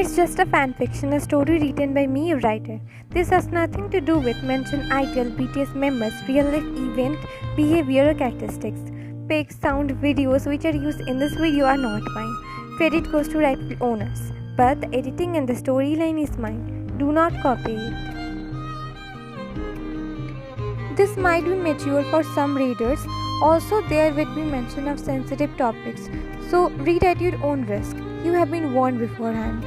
It's just a fanfiction, a story written by me, a writer. This has nothing to do with mentioned ideal BTS members, real life event, behavior or characteristics. Pics, sound, videos which are used in this video are not mine. Credit goes to rightful owners. But the editing and the storyline is mine. Do not copy it. This might be mature for some readers. Also, there will be mention of sensitive topics. So read at your own risk. You have been warned beforehand.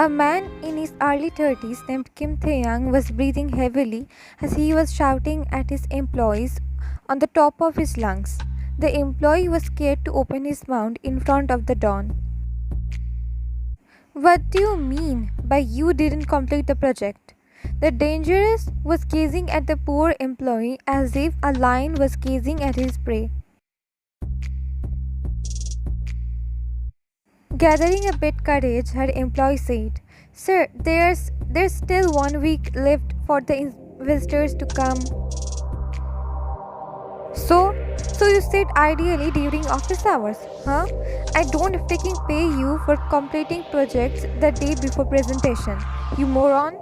A man in his early 30s named Taehyung was breathing heavily as he was shouting at his employees on the top of his lungs. The employee was scared to open his mouth in front of the dawn. What do you mean by you didn't complete the project? The dangerous was gazing at the poor employee as if a lion was gazing at his prey. Gathering a bit courage, her employee said, "Sir, there's still 1 week left for the visitors to come." So you said ideally during office hours, huh? I don't freaking pay you for completing projects the day before presentation, you moron.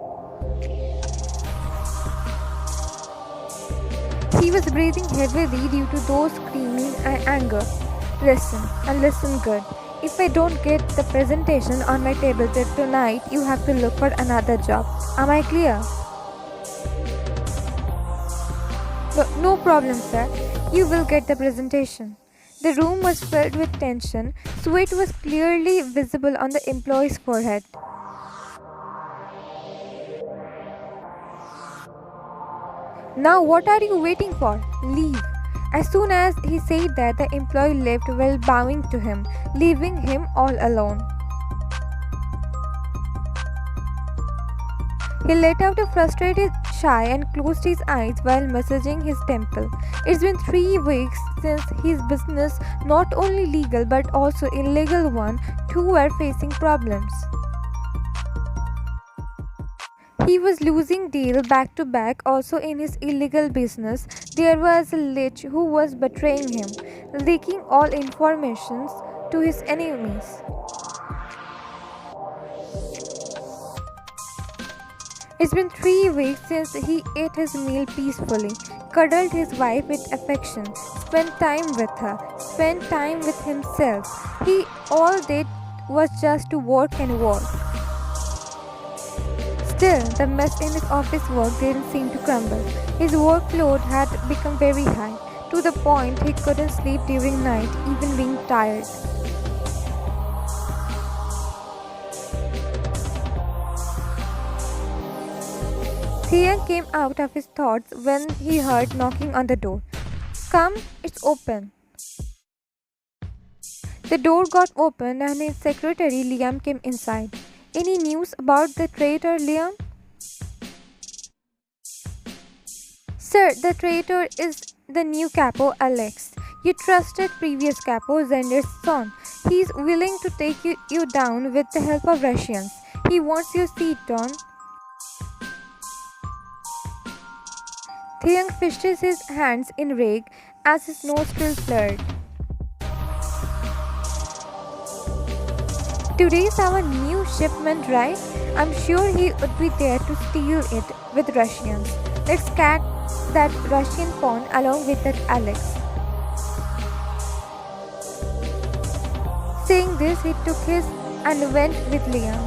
He was breathing heavily due to those screaming and anger. Listen, and listen good. If I don't get the presentation on my table till tonight, you have to look for another job. Am I clear? No problem, sir. You will get the presentation. The room was filled with tension. Sweat was clearly visible on the employee's forehead. Now what are you waiting for? Leave. As soon as he said that, the employee left while bowing to him, leaving him all alone. He let out a frustrated sigh and closed his eyes while massaging his temple. It's been 3 weeks since his business, not only legal but also illegal one, too, were facing problems. He was losing deal back to back. Also in his illegal business, there was a lich who was betraying him, leaking all informations to his enemies. It's been 3 weeks since he ate his meal peacefully, cuddled his wife with affection, spent time with her, spent time with himself. He all did was just to work and work. Still, the mess in his office work didn't seem to crumble. His workload had become very high, to the point he couldn't sleep during night, even being tired. Taehyung came out of his thoughts when he heard knocking on the door. "Come, it's open." The door got opened and his secretary Liam came inside. "Any news about the traitor, Liam?" "Sir, the traitor is the new capo, Alex. You trusted previous capo, Xander's son. He's willing to take you down with the help of Russians. He wants your seat, Don." Taehyung fished his hands in rage as his nostrils flared. "Today's our new shipment, right? I'm sure he would be there to steal it with Russians. Let's catch that Russian pawn along with that Alex." Saying this, he took his and went with Liam.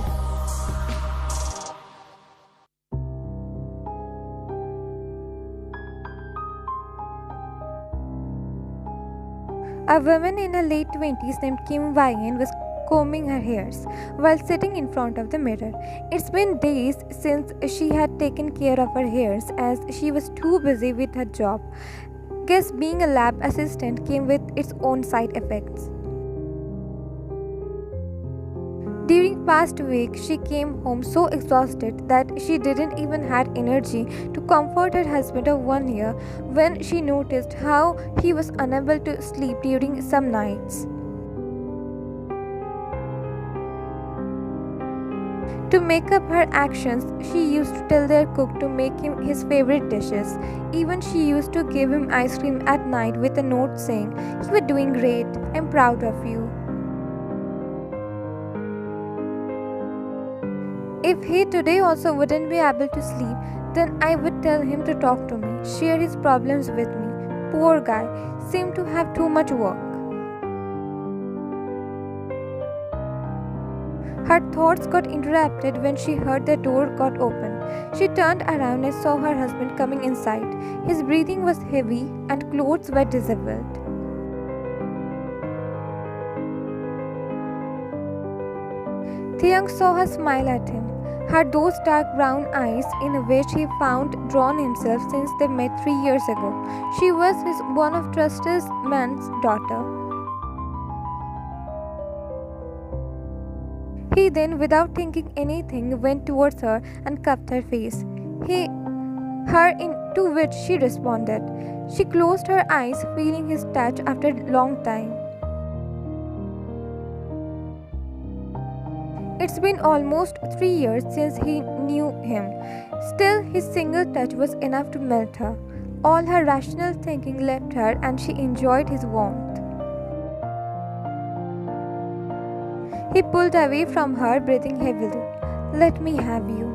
A woman in her late 20s named Kim Wyan was combing her hairs while sitting in front of the mirror. It's been days since she had taken care of her hairs as she was too busy with her job. Guess being a lab assistant came with its own side effects. During past week, she came home so exhausted that she didn't even have energy to comfort her husband of 1 year when she noticed how he was unable to sleep during some nights. To make up her actions, she used to tell their cook to make him his favorite dishes. Even she used to give him ice cream at night with a note saying, "You are doing great, I'm proud of you." If he today also wouldn't be able to sleep, then I would tell him to talk to me, share his problems with me. Poor guy, seemed to have too much work. Her thoughts got interrupted when she heard the door got open. She turned around and saw her husband coming inside. His breathing was heavy and clothes were disheveled. Taehyung saw her smile at him. Her those dark brown eyes in which he found drawn himself since they met 3 years ago. She was one of Trust's man's daughter. He then, without thinking anything, went towards her and cupped her face. To which she responded. She closed her eyes, feeling his touch after a long time. It's been almost 3 years since he knew him. Still, his single touch was enough to melt her. All her rational thinking left her and she enjoyed his warmth. He pulled away from her, breathing heavily. "Let me have you."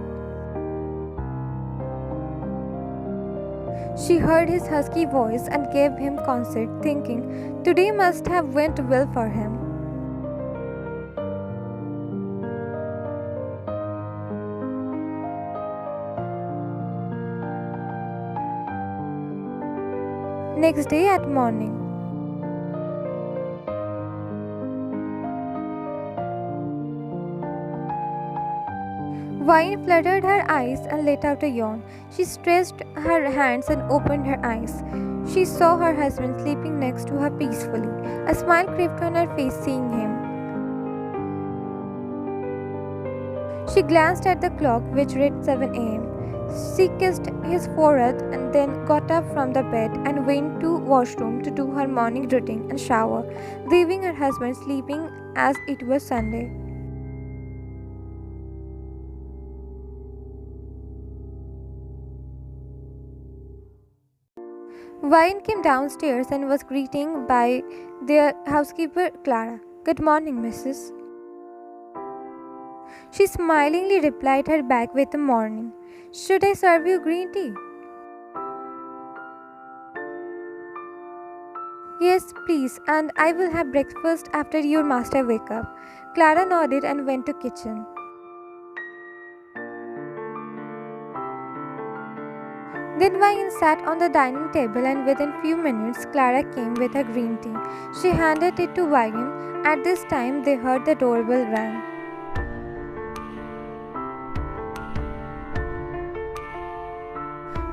She heard his husky voice and gave him consent, thinking, today must have went well for him. Next day at morning. Wine fluttered her eyes and let out a yawn. She stretched her hands and opened her eyes. She saw her husband sleeping next to her peacefully. A smile crept on her face seeing him. She glanced at the clock which read 7 a.m. She kissed his forehead and then got up from the bed and went to washroom to do her morning routine and shower, leaving her husband sleeping as it was Sunday. Wine came downstairs and was greeted by their housekeeper Clara. "Good morning, Mrs." She smilingly replied her back with a morning. "Should I serve you green tea?" "Yes, please, and I will have breakfast after your master wake up." Clara nodded and went to kitchen. Then Wine sat on the dining table and within few minutes Clara came with her green tea. She handed it to Wine. At this time they heard the doorbell ring.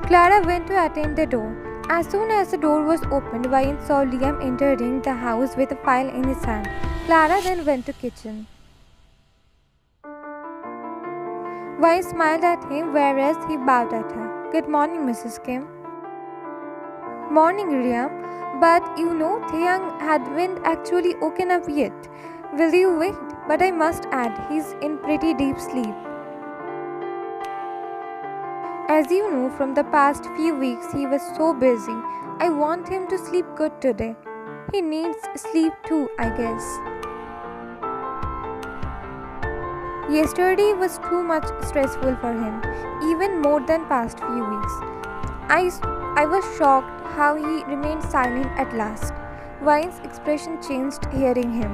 Clara went to attend the door. As soon as the door was opened, Wine saw Liam entering the house with a file in his hand. Clara then went to kitchen. Wine smiled at him whereas he bowed at her. "Good morning, Mrs. Kim." "Morning, Liam. But you know Taehyung hadn't actually woken up yet. Will you wait? But I must add, he's in pretty deep sleep. As you know, from the past few weeks he was so busy. I want him to sleep good today. He needs sleep too, I guess. Yesterday was too much stressful for him, even more than past few weeks. I was shocked how he remained silent at last." Wine's expression changed hearing him.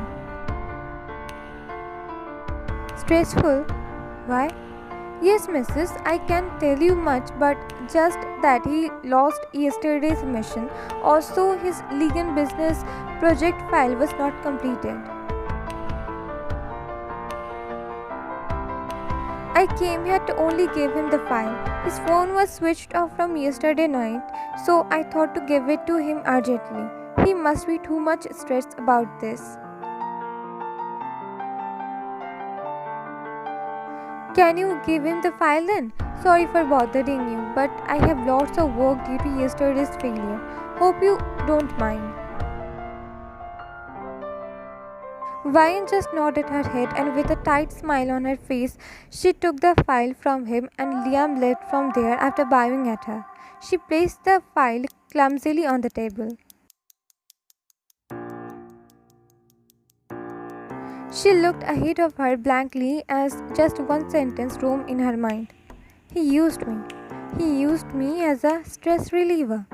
"Stressful? Why?" "Yes, Mrs. I can't tell you much, but just that he lost yesterday's mission. Also, his legal business project file was not completed. I came here to only give him the file. His phone was switched off from yesterday night, so I thought to give it to him urgently. He must be too much stressed about this." "Can you give him the file then? Sorry for bothering you, but I have lots of work due to yesterday's failure. Hope you don't mind." Ryan just nodded her head, and with a tight smile on her face, she took the file from him, and Liam left from there after bowing at her. She placed the file clumsily on the table. She looked ahead of her blankly as just one sentence roamed in her mind. He used me. He used me as a stress reliever.